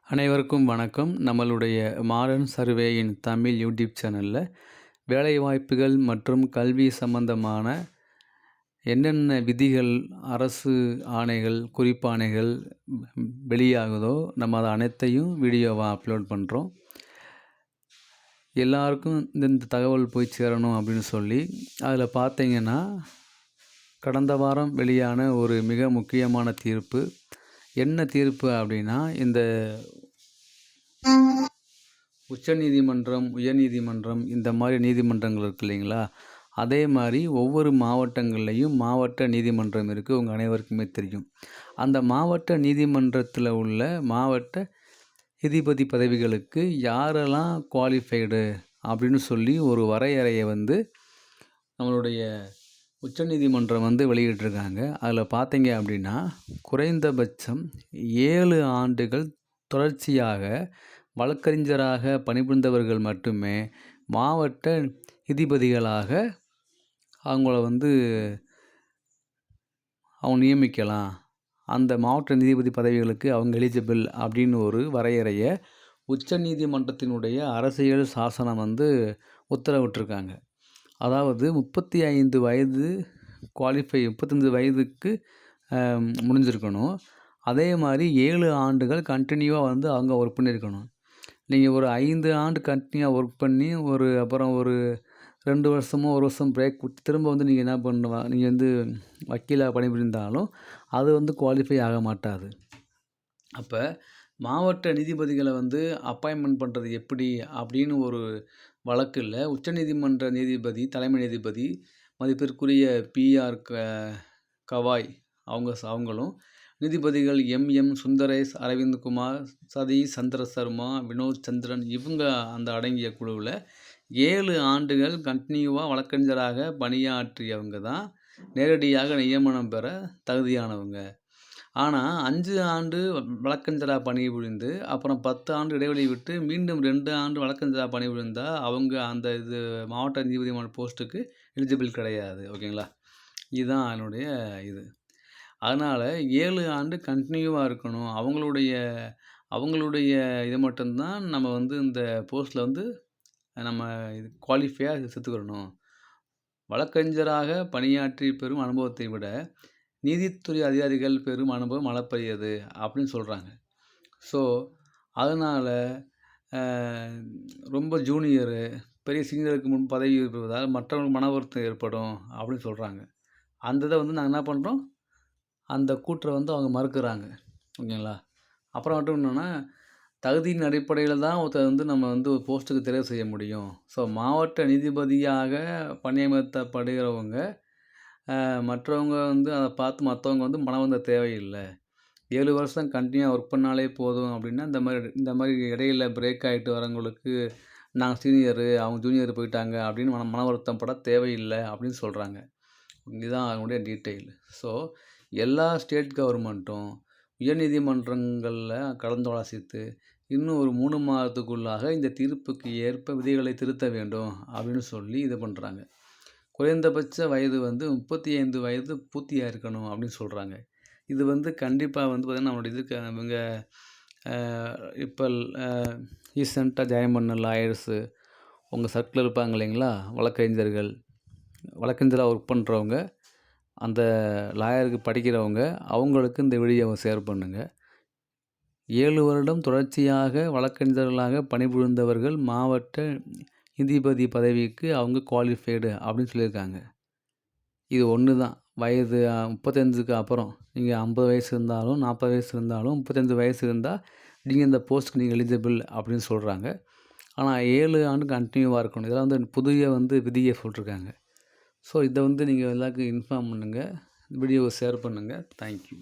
அனைவருக்கும் வணக்கம். நம்மளுடைய மாடர்ன் சர்வேயின் தமிழ் யூடியூப் சேனலில் வேலைவாய்ப்புகள் மற்றும் கல்வி சம்பந்தமான என்னென்ன விதிகள், அரசு ஆணைகள், குறிப்பாணைகள் வெளியாகுதோ நம்ம அதை அனைத்தையும் வீடியோவாக அப்லோட் பண்ணுறோம். எல்லாருக்கும் இந்த தகவல் போய் சேரணும் அப்படின்னு சொல்லி அதில் பார்த்தீங்கன்னா கடந்த வாரம் வெளியான ஒரு மிக முக்கியமான தீர்ப்பு. என்ன தீர்ப்பு அப்படின்னா, இந்த உச்சநீதிமன்றம், உயர்நீதிமன்றம் இந்த மாதிரி நீதிமன்றங்கள் இருக்குது இல்லைங்களா, அதே மாதிரி ஒவ்வொரு மாவட்டங்கள்லேயும் மாவட்ட நீதிமன்றம் இருக்குது. உங்கள் அனைவருக்குமே தெரியும். அந்த மாவட்ட நீதிமன்றத்தில் உள்ள மாவட்ட நீதிபதி பதவிகளுக்கு யாரெல்லாம் குவாலிஃபைடு அப்படின்னு சொல்லி ஒரு வரையறையை நம்மளுடைய உச்சநீதிமன்றம் வெளியிட்டிருக்காங்க. அதில் பார்த்தீங்க அப்படின்னா, குறைந்தபட்சம் 7 ஆண்டுகள் தொடர்ச்சியாக வழக்கறிஞராக பணிபுரிந்தவர்கள் மட்டுமே மாவட்ட நீதிபதிகளாக அவங்கள அவங்க நியமிக்கலாம். அந்த மாவட்ட நீதிபதி பதவிகளுக்கு அவங்க எலிஜிபிள் அப்படின்னு ஒரு வரையறையை உச்சநீதிமன்றத்தினுடைய அரசியல் சாசனம் உத்தரவிட்டிருக்காங்க. அதாவது 35 வயது குவாலிஃபை 35 வயதுக்கு முடிஞ்சிருக்கணும். அதே மாதிரி 7 ஆண்டுகள் கண்டினியூவாக அவங்க ஒர்க் பண்ணியிருக்கணும். நீங்கள் ஒரு 5 ஆண்டு கண்டினியூவாக ஒர்க் பண்ணி அப்புறம் ஒரு 2 வருஷமோ 1 வருஷம் பிரேக் கொடுத்து திரும்ப நீங்கள் என்ன பண்ணுவா, நீங்கள் வக்கீலாக பணிபுரிந்தாலும் அது குவாலிஃபை ஆக மாட்டாது. அப்போ மாவட்ட நீதிபதிகளை அப்பாயின்மெண்ட் பண்ணுறது எப்படி அப்படின்னு ஒரு வழக்கில் உச்சநீதிமன்ற நீதிபதி, தலைமை நீதிபதி மதிப்பிற்குரிய பிஆர் கவாய் அவங்களும், நீதிபதிகள் எம் சுந்தரேஷ், அரவிந்த்குமார், சதீஷ் சந்திர சர்மா, வினோத் சந்திரன் இவங்க அந்த அடங்கிய குழுவில் 7 ஆண்டுகள் கண்டினியூவாக வழக்கறிஞராக பணியாற்றியவங்க தான் நேரடியாக நியமனம் பெற தகுதியானவங்க. ஆனால் 5 ஆண்டு வழக்கறிஞராக பணிபுரிந்து அப்புறம் 10 ஆண்டு இடைவெளி விட்டு மீண்டும் 2 ஆண்டு வழக்கறிஞராக பணிபுரிந்தால் அவங்க அந்த மாவட்ட நீதிபதி போஸ்ட்டுக்கு எலிஜிபிள் கிடையாது. ஓகேங்களா, இதுதான் அதனுடைய இது. அதனால் 7 ஆண்டு கண்டினியூவாக இருக்கணும். அவங்களுடைய இதை மட்டும்தான் நம்ம இந்த போஸ்ட்டில் நம்ம இது குவாலிஃபையாக சேர்த்துக்கிறணும். வழக்கறிஞராக பணியாற்றி பெறும் அனுபவத்தை விட நீதித்துறை அதிகாரிகள் பெரும் அனுபவம் அளப்பரியது அப்படின்னு சொல்கிறாங்க. ஸோ அதனால் ரொம்ப ஜூனியரு பெரிய சீனியருக்கு முன் பதவி இருப்பதால் மற்றவங்களுக்கு மன வருத்தம் ஏற்படும் அப்படின்னு சொல்கிறாங்க. அந்த இதை நாங்கள் என்ன பண்ணுறோம், அந்த கூற்றை அவங்க மறுக்கிறாங்க. ஓகேங்களா. அப்புறம் மட்டும் என்னென்னா, தகுதியின் அடிப்படையில் தான் ஒருத்தர் நம்ம ஒரு போஸ்ட்டுக்கு தேர்வு செய்ய முடியும். ஸோ மாவட்ட நீதிபதியாக பணியமர்த்தப்படுகிறவங்க மற்றவங்க அதை பார்த்து மற்றவங்க மனவந்த தேவையில்லை. 7 வருஷம் கண்டினியூவாக ஒர்க் பண்ணாலே போதும் அப்படின்னா, இந்த மாதிரி இடையில பிரேக் ஆகிட்டு வரவங்களுக்கு நாங்கள் சீனியரு, அவங்க ஜூனியர் போயிட்டாங்க அப்படின்னு மன வருத்தம் பட தேவையில்லை அப்படின்னு சொல்கிறாங்க. இதுதான் அதனுடைய டீட்டெயில். ஸோ எல்லா ஸ்டேட் கவர்மெண்ட்டும் உயர்நீதிமன்றங்களில் கலந்தாலோசித்து இன்னும் ஒரு 3 மாதத்துக்குள்ளாக இந்த தீர்ப்புக்கு ஏற்ப விதிகளை திருத்த வேண்டும் அப்படின்னு சொல்லி இது பண்ணுறாங்க. குறைந்தபட்ச வயது 35 வயது பூர்த்தியாக இருக்கணும் அப்படின்னு சொல்கிறாங்க. இது கண்டிப்பாக பார்த்திங்கன்னா நம்மளுடைய இதுக்கு இவங்க இப்போ ரீசெண்டாக ஜாயின் பண்ண லாயர்ஸு, உங்கள் சர்க்கிளில் இருப்பாங்க இல்லைங்களா, வழக்கறிஞராக ஒர்க் பண்ணுறவங்க, அந்த லாயருக்கு படிக்கிறவங்க, அவங்களுக்கு இந்த வீடியோவை ஷேர் பண்ணுங்கள். 7 வருடம் தொடர்ச்சியாக வழக்கறிஞர்களாக பணிபுரிந்தவர்கள் மாவட்ட நீதிபதி பதவிக்கு அவங்க குவாலிஃபைடு அப்படின்னு சொல்லியிருக்காங்க. இது ஒன்று தான். வயது 35க்கு அப்புறம் நீங்கள் 50 வயசு இருந்தாலும் 40 வயசு இருந்தாலும் 35 வயசு இருந்தால் நீங்கள் இந்த போஸ்ட்டுக்கு நீங்கள் எலிஜிபிள் அப்படின்னு சொல்கிறாங்க. ஆனால் 7 ஆண்டு கண்டினியூவாக இருக்கணும். இதெல்லாம் புதிய விதியை சொல்லியிருக்காங்க. ஸோ இதை நீங்கள் எல்லாருக்கும் இன்ஃபார்ம் பண்ணுங்கள், வீடியோவை ஷேர் பண்ணுங்கள். தேங்க்யூ.